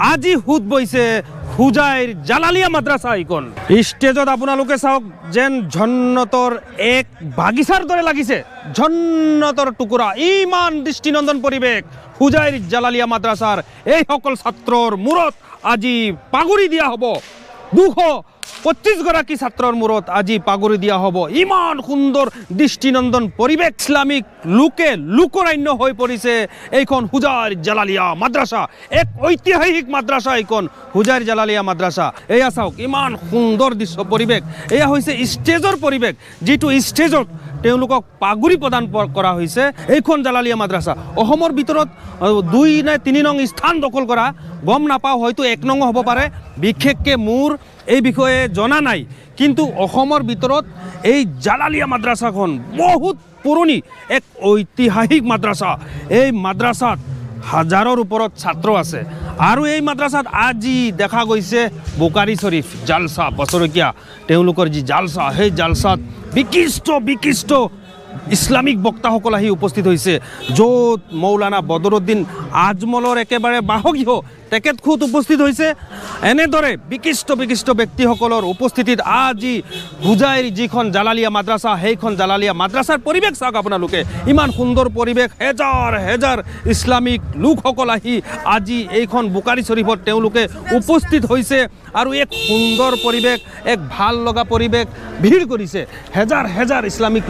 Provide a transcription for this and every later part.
আজি হুত বইছে হুজাইৰ জালালিয়া মাদ্ৰাছা এইখন ষ্টেজত আপোনালোকে চাওক যেন জন্নতৰ এক বাগিচাৰ দৰে লাগিছে জন্নতৰ টুকুৰা ইমান দৃষ্টিনন্দন পৰিৱেশ হুজাইৰ জালালিয়া মাদ্ৰাছাৰ এই সকল ছাত্ৰৰ মূৰত আজি পাগুৰি দিয়া হ'ব 225 গৰাকী ছাত্ৰৰ মূৰত আজি পাগুৰি দিয়া হ'ব ইমান সুন্দৰ দৃষ্টিনন্দন পৰিৱেশ ইছলামিক লোকৰান্য হৈ পৰিছে এইখন হুজাইৰ জালালিয়া মাদ্ৰাছা এক ঐতিহাসিক মাদ্ৰাছা এইখন হুজাইৰ জালালিয়া মাদ্ৰাছা এয়া চাওক ইমান সুন্দৰ দৃশ্য পৰিৱেশ এয়া হৈছে ষ্টেজৰ পৰিৱেশ যিটো ষ্টেজত তেওঁলোকক পাগুৰি প্ৰদান কৰা হৈছে এইখন জালালিয়া মাদ্ৰাছা অসমৰ ভিতৰত 2 নে 3 নং স্থান দখল কৰা গম নাপাওঁ হয়তো 1 নং হ'ব পাৰে বিশেষকৈ মোৰ এই বিষয়ে জনা নাই কিন্তু অসমৰ ভিতৰত এই জালালিয়া মাদ্ৰাছাখন বহুত পুৰণি এক ঐতিহাসিক মাদ্ৰাছা এই মাদ্ৰাছাত হাজাৰৰ ওপৰত ছাত্ৰ আছে আৰু এই মাদ্ৰাছাত আজি দেখা গৈছে বুকাৰী শৰীফ জালসা বছৰকীয়া তেওঁলোকৰ যি জালসা সেই জালসাত বিশিষ্ট ইছলামিক বক্তাসকল আহি উপস্থিত হৈছে য'ত মৌলানা বদৰুদ্দিন আজমলৰ একেবাৰে বাসগৃহ তেখেত খুদ উপস্থিত হৈছে এনেদৰে বিশিষ্ট ব্যক্তিসকলৰ উপস্থিতিত আজি হুজাইৰ যিখন জালালিয়া মাদ্ৰাছা সেইখন জালালিয়া মাদ্ৰাছাৰ পৰিৱেশ চাওক আপোনালোকে ইমান সুন্দৰ পৰিৱেশ হেজাৰ ইছলামিক লোকসকল আহি আজি এইখন বুকাৰী শৰীফত তেওঁলোকে উপস্থিত হৈছে আৰু এক সুন্দৰ পৰিৱেশ এক ভাল লগা পৰিৱেশ ভিৰ কৰিছে হেজাৰ ইছলামিক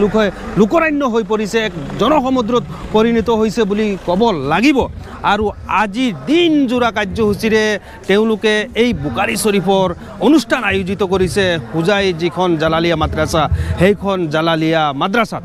লোকৰান্য হৈ পৰিছে এক জনসমুদ্ৰত পৰিণত হৈছে বুলি ক'ব লাগিব আৰু আজি দিনজোৰা কাৰ্যসূচীৰে তেওঁলোকে এই বুকাৰী শৰীফৰ অনুষ্ঠান আয়োজিত কৰিছে হুজাইৰ যিখন জালালিয়া মাদ্ৰাছা সেইখন জালালিয়া মাদ্ৰাছাত